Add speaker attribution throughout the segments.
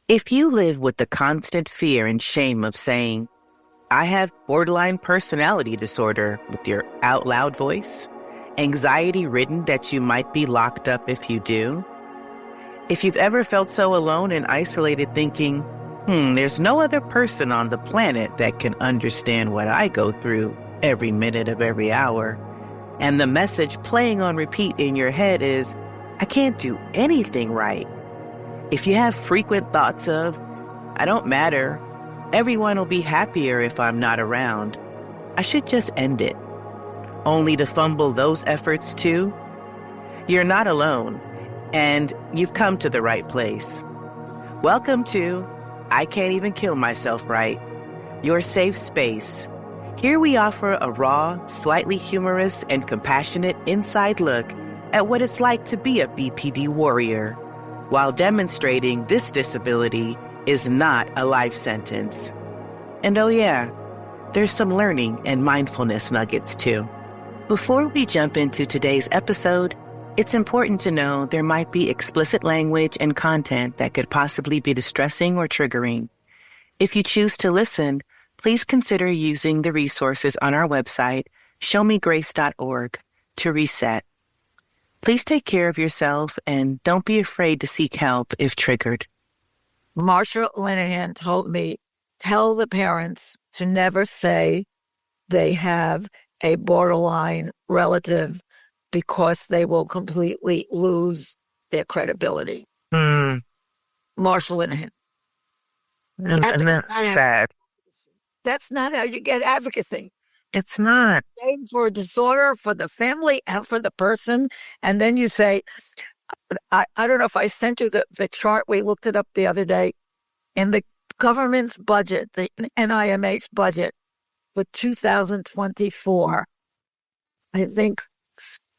Speaker 1: If you live with the constant fear and shame of saying, I have borderline personality disorder with your out loud voice, anxiety ridden that you might be locked up if you do, if you've ever felt so alone and isolated thinking, there's no other person on the planet that can understand what I go through every minute of every hour, and the message playing on repeat in your head is, I can't do anything right. If you have frequent thoughts of, I don't matter, everyone will be happier if I'm not around, I should just end it, only to fumble those efforts too, you're not alone, and you've come to the right place. Welcome to I Can't Even Kill Myself Right, your safe space. Here we offer a raw, slightly humorous, and compassionate inside look at what it's like to be a BPD warrior, while demonstrating this disability is not a life sentence. And oh yeah, there's some learning and mindfulness nuggets too. Before we jump into today's episode, it's important to know there might be explicit language and content that could possibly be distressing or triggering. If you choose to listen, please consider using the resources on our website, showmegrace.org, to reset. Please take care of yourself and don't be afraid to seek help if triggered.
Speaker 2: Marsha Linehan told me, tell the parents to never say they have a borderline relative because they will completely lose their credibility.
Speaker 3: Mm.
Speaker 2: Marsha Linehan.
Speaker 3: And that's sad.
Speaker 2: That's not how you get advocacy.
Speaker 3: It's not.
Speaker 2: Same for a disorder, for the family, and for the person. And then you say, I don't know if I sent you the chart. We looked it up the other day. In the government's budget, the NIMH budget for 2024, I think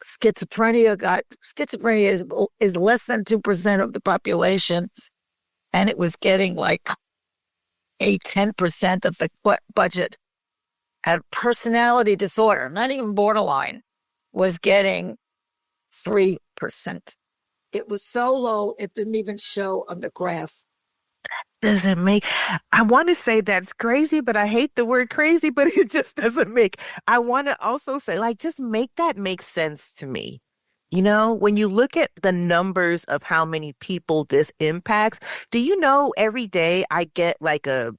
Speaker 2: schizophrenia is less than 2% of the population. And it was getting like 10% of the budget. And personality disorder, not even borderline, was getting 3%. It was so low, it didn't even show on the graph.
Speaker 3: Doesn't make, I want to say that's crazy, but I hate the word crazy, but it just doesn't make, I want to also say, like, just make that make sense to me. You know, when you look at the numbers of how many people this impacts, do you know every day I get like a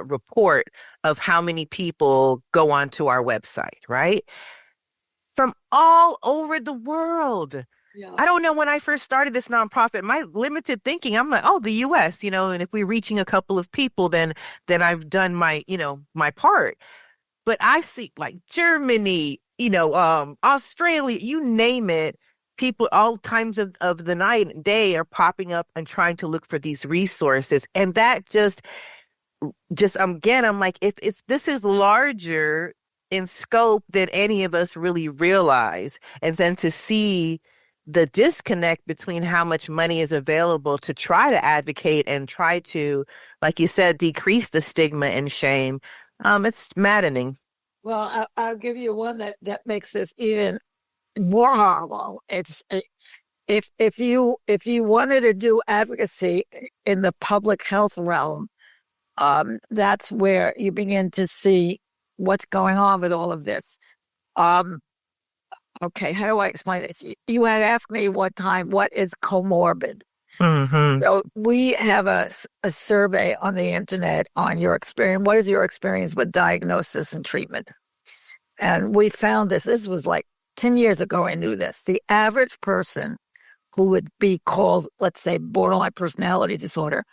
Speaker 3: report of how many people go onto our website, right? From all over the world.
Speaker 2: Yeah.
Speaker 3: I don't know, when I first started this nonprofit, my limited thinking, I'm like, oh, the US, you know, and if we're reaching a couple of people, then I've done my, my part. But I see like Germany, Australia, you name it, people all times of the night and day are popping up and trying to look for these resources. And that just again, I'm like, if this is larger in scope than any of us really realize. And then to see the disconnect between how much money is available to try to advocate and try to, like you said, decrease the stigma and shame, it's maddening.
Speaker 2: Well, I'll give you one that makes this even more horrible. It's if you wanted to do advocacy in the public health realm, that's where you begin to see what's going on with all of this. Okay, how do I explain this? You had asked me one time, what is comorbid?
Speaker 3: Mm-hmm.
Speaker 2: So we have a survey on the internet on your experience. What is your experience with diagnosis and treatment? And we found this was like 10 years ago, I knew this. The average person who would be called, let's say, borderline personality disorder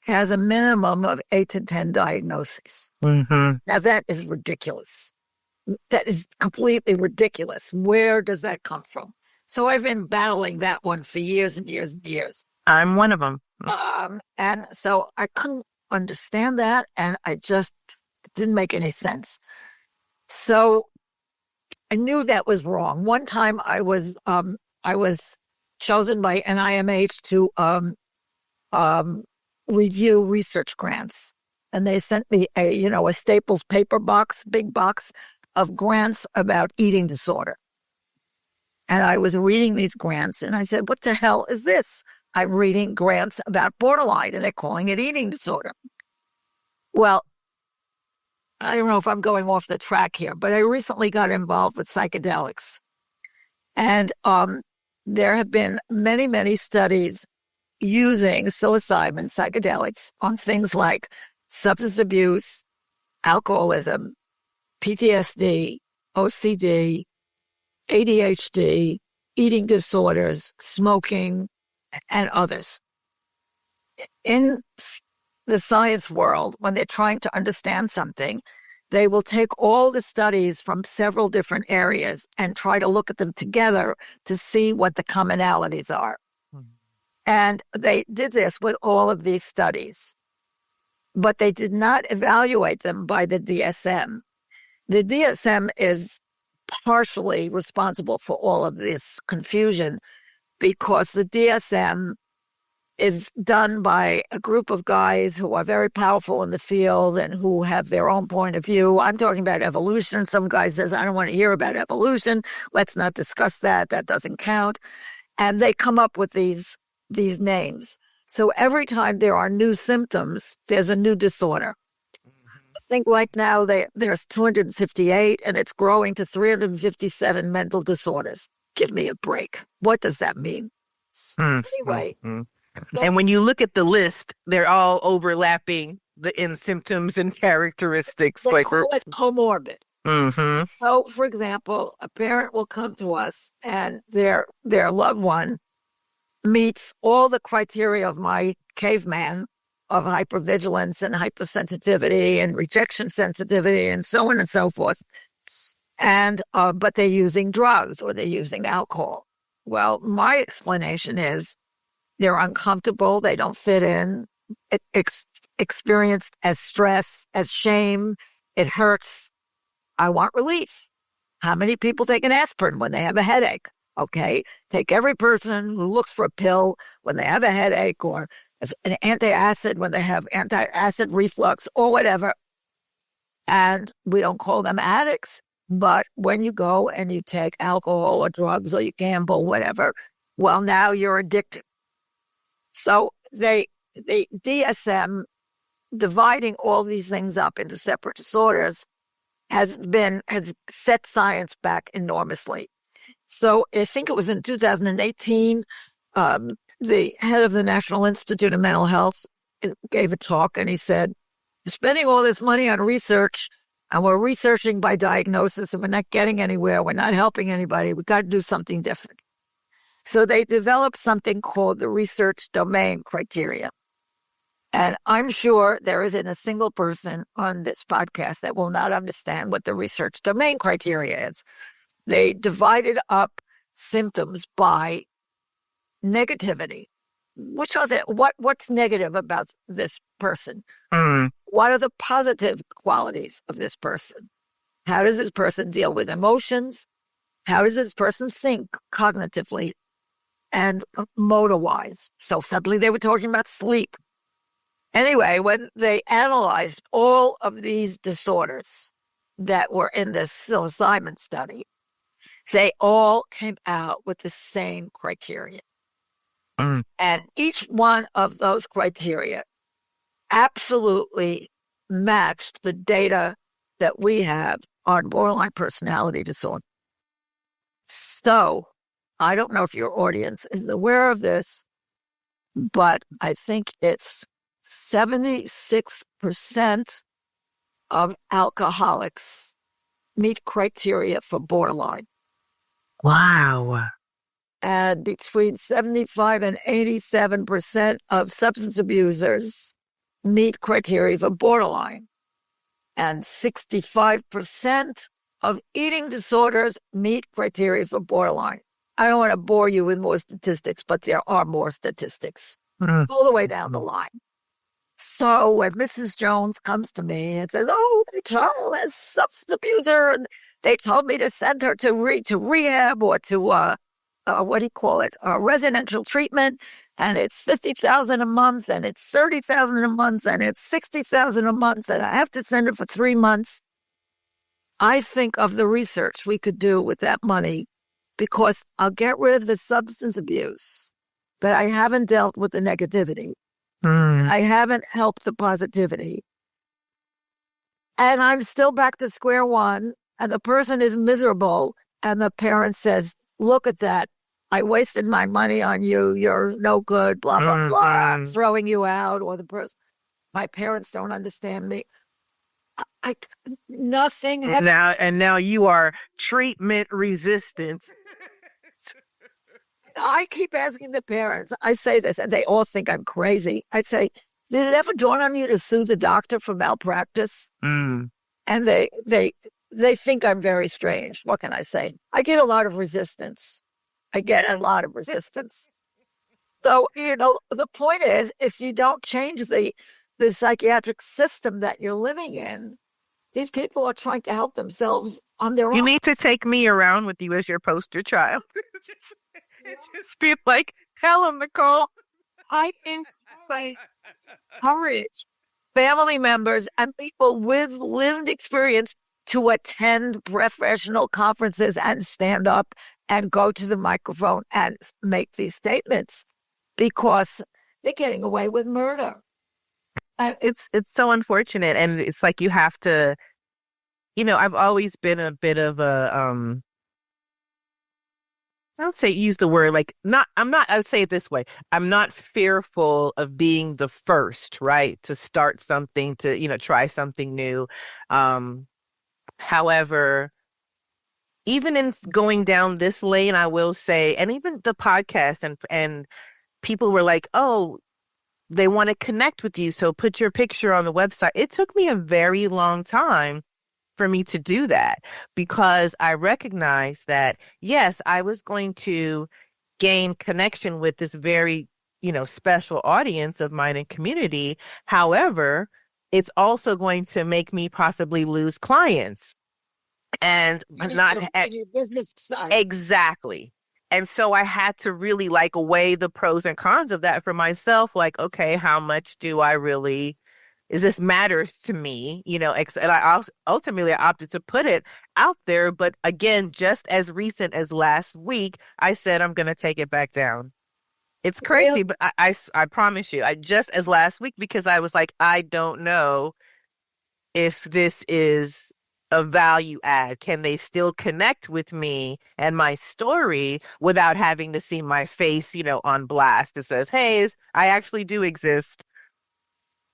Speaker 2: has a minimum of 8 to 10 diagnoses.
Speaker 3: Mm-hmm.
Speaker 2: Now, that is ridiculous. That is completely ridiculous. Where does that come from? So I've been battling that one for years and years and years.
Speaker 3: I'm one of them.
Speaker 2: And so I couldn't understand that, and it didn't make any sense. So I knew that was wrong. One time I was chosen by NIMH to review research grants, and they sent me a Staples paper box, big box of grants about eating disorder. And I was reading these grants, and I said, what the hell is this? I'm reading grants about borderline, and they're calling it eating disorder. Well, I don't know if I'm going off the track here, but I recently got involved with psychedelics. And there have been many, many studies using psilocybin psychedelics on things like substance abuse, alcoholism, PTSD, OCD, ADHD, eating disorders, smoking, and others. In the science world, when they're trying to understand something, they will take all the studies from several different areas and try to look at them together to see what the commonalities are. And they did this with all of these studies, but they did not evaluate them by the DSM. The DSM is partially responsible for all of this confusion because the DSM is done by a group of guys who are very powerful in the field and who have their own point of view. I'm talking about evolution. Some guy says, I don't want to hear about evolution. Let's not discuss that. That doesn't count. And they come up with these names. So every time there are new symptoms, there's a new disorder. I think right now there's 258 and it's growing to 357 mental disorders. Give me a break. What does that mean? Anyway.
Speaker 3: And when you look at the list, they're all overlapping in symptoms and characteristics.
Speaker 2: They call it comorbid.
Speaker 3: Mm-hmm.
Speaker 2: So, for example, a parent will come to us and their loved one meets all the criteria of my caveman of hypervigilance and hypersensitivity and rejection sensitivity and so on and so forth. And but they're using drugs or they're using alcohol. Well, my explanation is they're uncomfortable, they don't fit in, experienced as stress, as shame, it hurts. I want relief. How many people take an aspirin when they have a headache? Okay, take every person who looks for a pill when they have a headache or an antacid when they have antacid reflux or whatever. And we don't call them addicts, but when you go and you take alcohol or drugs or you gamble, whatever, well, now you're addicted. So the DSM, dividing all these things up into separate disorders, has set science back enormously. So I think it was in 2018, the head of the National Institute of Mental Health gave a talk and he said, "We're spending all this money on research and we're researching by diagnosis and we're not getting anywhere. We're not helping anybody. We've got to do something different." So they developed something called the research domain criteria. And I'm sure there isn't a single person on this podcast that will not understand what the research domain criteria is. They divided up symptoms by negativity. Which are what's negative about this person? What are the positive qualities of this person? How does this person deal with emotions? How does this person think cognitively and motor-wise? So suddenly they were talking about sleep. Anyway, when they analyzed all of these disorders that were in this psilocybin study, they all came out with the same criteria. And each one of those criteria absolutely matched the data that we have on borderline personality disorder. So, I don't know if your audience is aware of this, but I think it's 76% of alcoholics meet criteria for borderline.
Speaker 3: Wow.
Speaker 2: And between 75 and 87% of substance abusers meet criteria for borderline. And 65% of eating disorders meet criteria for borderline. I don't want to bore you with more statistics, but there are more statistics all the way down the line. So when Mrs. Jones comes to me and says, "Oh, my child has substance abuser, and they told me to send her to rehab or to residential treatment, and it's $50,000 a month, and it's $30,000 a month, and it's $60,000 a month, and I have to send her for 3 months." I think of the research we could do with that money, because I'll get rid of the substance abuse. but I haven't dealt with the negativity. I haven't helped the positivity. And I'm still back to square one, and the person is miserable, and the parent says, look at that. I wasted my money on you. You're no good, blah, blah, blah. I'm throwing you out. Or the person, my parents don't understand me. Nothing.
Speaker 3: Now you are treatment resistant.
Speaker 2: I keep asking the parents. I say this, and they all think I'm crazy. I say, did it ever dawn on you to sue the doctor for malpractice? And they think I'm very strange. What can I say? I get a lot of resistance. So, the point is, if you don't change the psychiatric system that you're living in, these people are trying to help themselves on their own.
Speaker 3: You need to take me around with you as your poster child. just be like, tell them, Nicole.
Speaker 2: I encourage family members and people with lived experience to attend professional conferences and stand up and go to the microphone and make these statements, because they're getting away with murder.
Speaker 3: It's so unfortunate. And it's like you have to, I've always been a bit of a, I would say use the word like I would say it this way. I'm not fearful of being the first, right? To start something, to, try something new. However, even in going down this lane, I will say, and even the podcast and people were like, oh, they want to connect with you. So put your picture on the website. It took me a very long time for me to do that, because I recognized that, yes, I was going to gain connection with this very, special audience of mine and community. However, it's also going to make me possibly lose clients and not have
Speaker 2: your business side.
Speaker 3: Exactly. And so I had to really weigh the pros and cons of that for myself. Like, okay, how much do I really is this matters to me, and I ultimately opted to put it out there. But again, just as recent as last week, I said, I'm going to take it back down. It's crazy, really? But I promise you, just as last week, because I was like, I don't know if this is a value add. Can they still connect with me and my story without having to see my face, on blast? It says, hey, I actually do exist.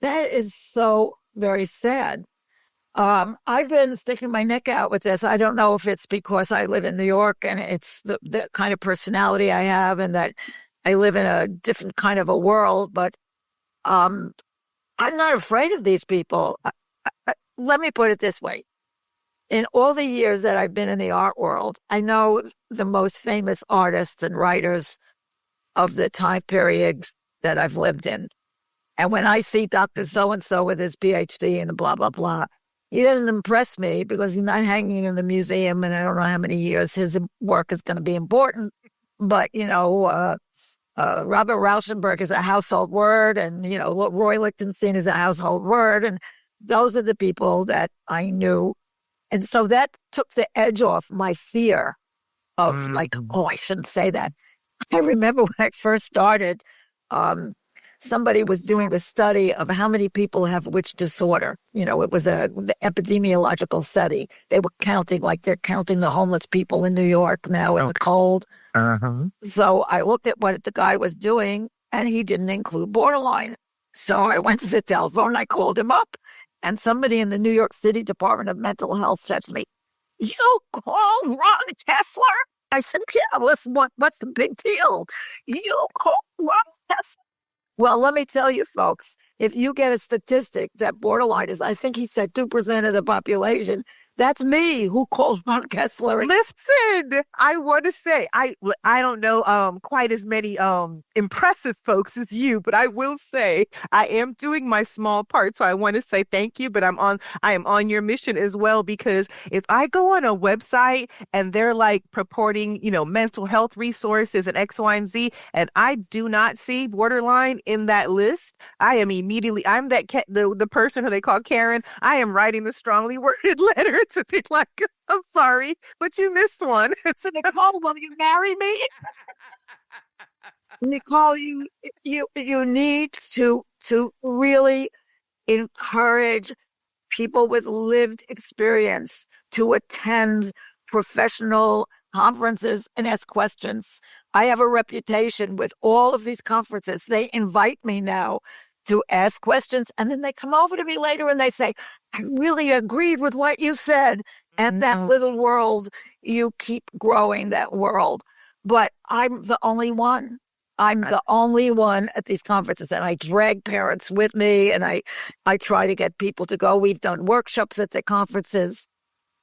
Speaker 2: That is so very sad. I've been sticking my neck out with this. I don't know if it's because I live in New York and it's the kind of personality I have, and that I live in a different kind of a world, but I'm not afraid of these people. Let me put it this way. In all the years that I've been in the art world, I know the most famous artists and writers of the time period that I've lived in. And when I see Dr. So-and-so with his PhD and blah, blah, blah, he doesn't impress me because he's not hanging in the museum, and I don't know how many years his work is going to be important. But, Robert Rauschenberg is a household word, and, Roy Lichtenstein is a household word. And those are the people that I knew. And so that took the edge off my fear of I shouldn't say that. I remember when I first started, somebody was doing a study of how many people have which disorder. It was the epidemiological study. They were counting, like they're counting the homeless people in New York now in the cold. So I looked at what the guy was doing, and he didn't include borderline. So I went to the telephone and I called him up. And somebody in the New York City Department of Mental Health said to me, "You called Ron Kessler?" I said, "Yeah, listen, what's the big deal? You called Ron Kessler?" Well, let me tell you, folks, if you get a statistic that borderline is, I think he said 2% of the population, that's me who calls Ron Kessler.
Speaker 3: Listen, I want to say, I don't know quite as many impressive folks as you, but I will say I am doing my small part. So I want to say thank you, but I am on your mission as well, because if I go on a website and they're purporting, mental health resources and X, Y, and Z, and I do not see borderline in that list, I am immediately, I'm the person who they call Karen. I am writing the strongly worded letter to be like, I'm sorry, but you missed one.
Speaker 2: So Nicole, will you marry me? Nicole, you need to really encourage people with lived experience to attend professional conferences and ask questions. I have a reputation with all of these conferences. They invite me now to ask questions, and then they come over to me later and they say, I really agreed with what you said. And that little world, you keep growing that world. But I'm the only one. I'm the only one at these conferences, and I drag parents with me, and I try to get people to go. We've done workshops at the conferences,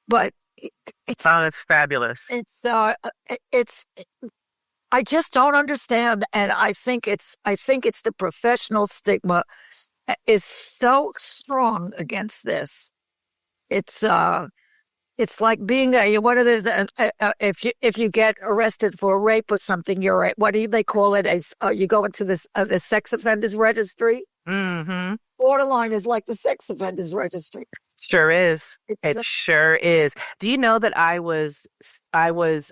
Speaker 2: but it's
Speaker 1: Oh, that's fabulous.
Speaker 2: it's I just don't understand, and I think it's the professional stigma is so strong against this. It's like being what it is. If you get arrested for rape or something, you're right. What do they call it? You go into the sex offenders registry.
Speaker 1: Mm-hmm.
Speaker 2: Borderline is like the sex offenders registry.
Speaker 1: Sure is. It sure is. Do you know that I was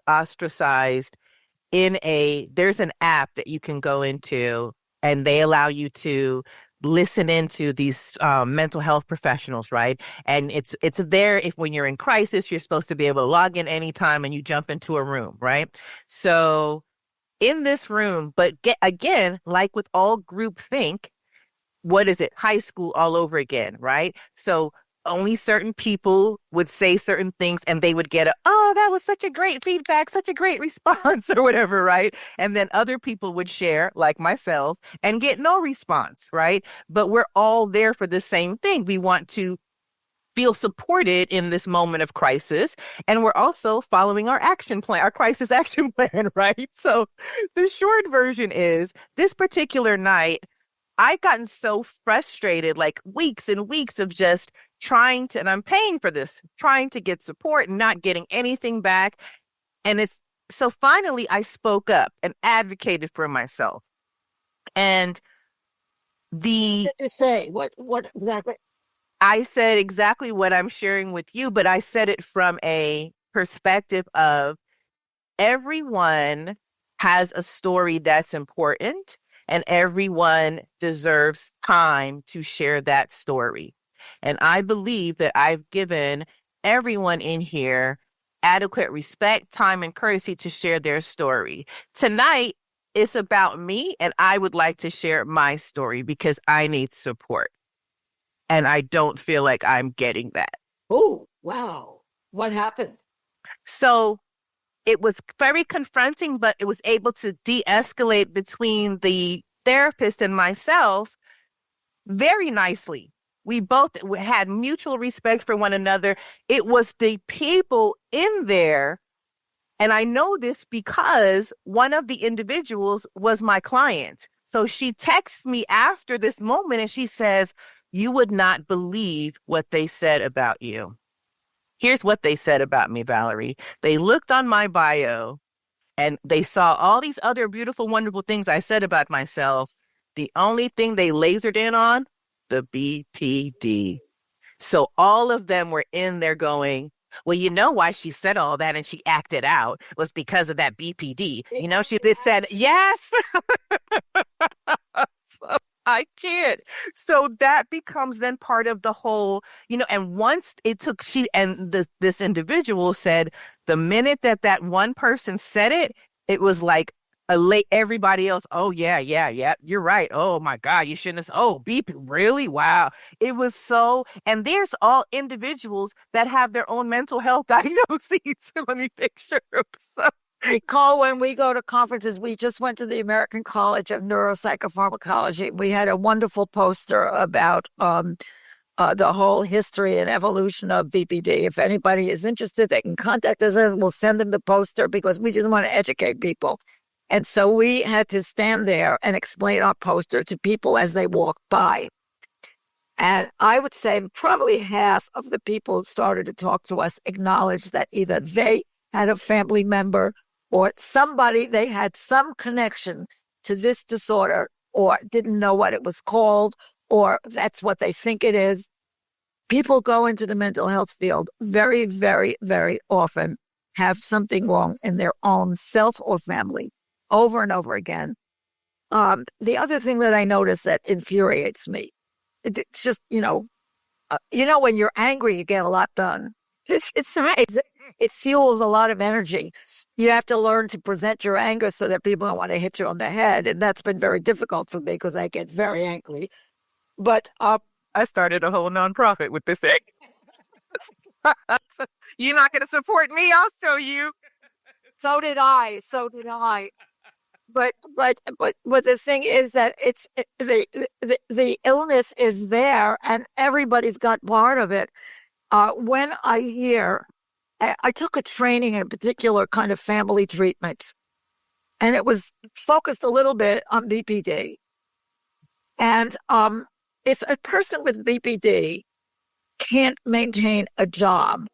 Speaker 1: ostracized there's an app that you can go into, and they allow you to listen into these mental health professionals, right? And it's there if when you're in crisis, you're supposed to be able to log in anytime and you jump into a room, right? So in this room, but again, like with all group think, what is it? High school all over again, right? So only certain people would say certain things and they would get oh, that was such a great feedback, such a great response or whatever, right? And then other people would share, like myself, and get no response, right? But we're all there for the same thing. We want to feel supported in this moment of crisis. And we're also following our action plan, our crisis action plan, right? So the short version is this particular night, I've gotten so frustrated, like weeks and weeks of just trying to, and I'm paying for this, trying to get support and not getting anything back. And so finally I spoke up and advocated for myself. And
Speaker 2: what did you say? What exactly?
Speaker 1: I said exactly what I'm sharing with you, but I said it from a perspective of everyone has a story that's important. And everyone deserves time to share that story. And I believe that I've given everyone in here adequate respect, time, and courtesy to share their story. Tonight, it's about me, and I would like to share my story because I need support. And I don't feel like I'm getting that.
Speaker 2: Oh, wow. What happened?
Speaker 1: So it was very confronting, but it was able to de-escalate between the therapist and myself very nicely. We both had mutual respect for one another. It was the people in there, and I know this because one of the individuals was my client. So she texts me after this moment and she says, you would not believe what they said about you. Here's what they said about me, Valerie. They looked on my bio and they saw all these other beautiful, wonderful things I said about myself. The only thing they lasered in on, the BPD. So all of them were in there going, well, you know why she said all that and she acted out was because of that BPD. You know, she just said, yes. So I can't. So that becomes then part of the whole, and once it took, this individual said, the minute that one person said it, it was like everybody else. Oh, yeah, you're right. Oh, my God, you shouldn't have. Oh, beep. Really? Wow. It was so. And there's all individuals that have their own mental health diagnoses. Let me picture them. So.
Speaker 2: Nicole, when we go to conferences, we just went to the American College of Neuropsychopharmacology. We had a wonderful poster about the whole history and evolution of BPD. If anybody is interested, they can contact us. We'll send them the poster because we just want to educate people. And so we had to stand there and explain our poster to people as they walked by. And I would say probably half of the people who started to talk to us acknowledged that either they had a family member or somebody, they had some connection to this disorder or didn't know what it was called, or that's what they think it is. People go into the mental health field very, very, very often have something wrong in their own self or family over and over again. The other thing that I notice that infuriates me, it's just, when you're angry, you get a lot done. It's nice. It fuels a lot of energy. You have to learn to present your anger so that people don't want to hit you on the head. And that's been very difficult for me because I get very angry. But
Speaker 3: I started a whole nonprofit with this egg. You're not going to support me? I'll show you.
Speaker 2: So did I. But the thing is that the illness is there and everybody's got part of it. When I took a training in a particular kind of family treatment, and it was focused a little bit on BPD. And if a person with BPD can't maintain a job,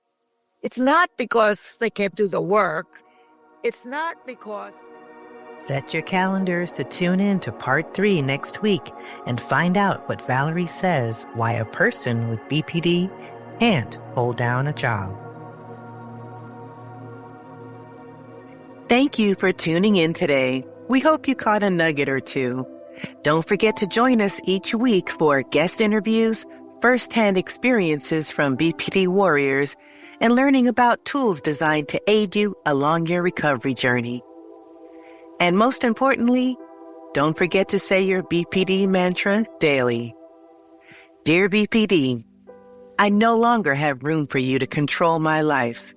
Speaker 2: it's not because they can't do the work. It's not because...
Speaker 1: Set your calendars to tune in to part 3 next week and find out what Valerie says why a person with BPD can't hold down a job. Thank you for tuning in today. We hope you caught a nugget or two. Don't forget to join us each week for guest interviews, first-hand experiences from BPD warriors, and learning about tools designed to aid you along your recovery journey. And most importantly, don't forget to say your BPD mantra daily. Dear BPD, I no longer have room for you to control my life.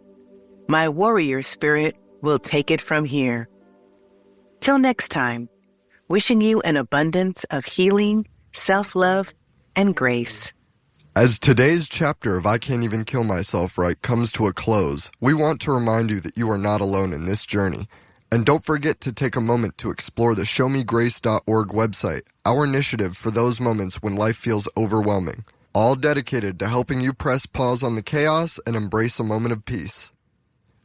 Speaker 1: My warrior spirit will take it from here. Till next time, wishing you an abundance of healing, self-love, and grace.
Speaker 4: As today's chapter of I Can't Even Kill Myself Right comes to a close, we want to remind you that you are not alone in this journey. And don't forget to take a moment to explore the showmegrace.org website, our initiative for those moments when life feels overwhelming, all dedicated to helping you press pause on the chaos and embrace a moment of peace.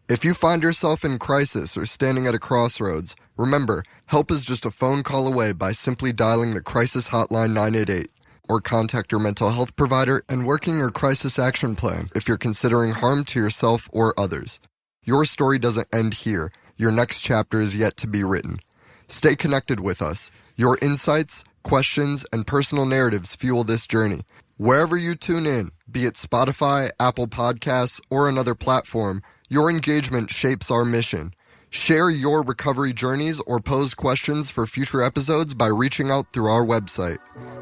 Speaker 4: If you find yourself in crisis or standing at a crossroads, remember, help is just a phone call away by simply dialing the crisis hotline 988, or contact your mental health provider and working your crisis action plan if you're considering harm to yourself or others. Your story doesn't end here. Your next chapter is yet to be written. Stay connected with us. Your insights, questions, and personal narratives fuel this journey. Wherever you tune in, be it Spotify, Apple Podcasts, or another platform, your engagement shapes our mission. Share your recovery journeys or pose questions for future episodes by reaching out through our website.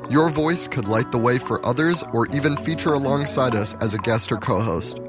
Speaker 4: Your voice could light the way for others or even feature alongside us as a guest or co-host.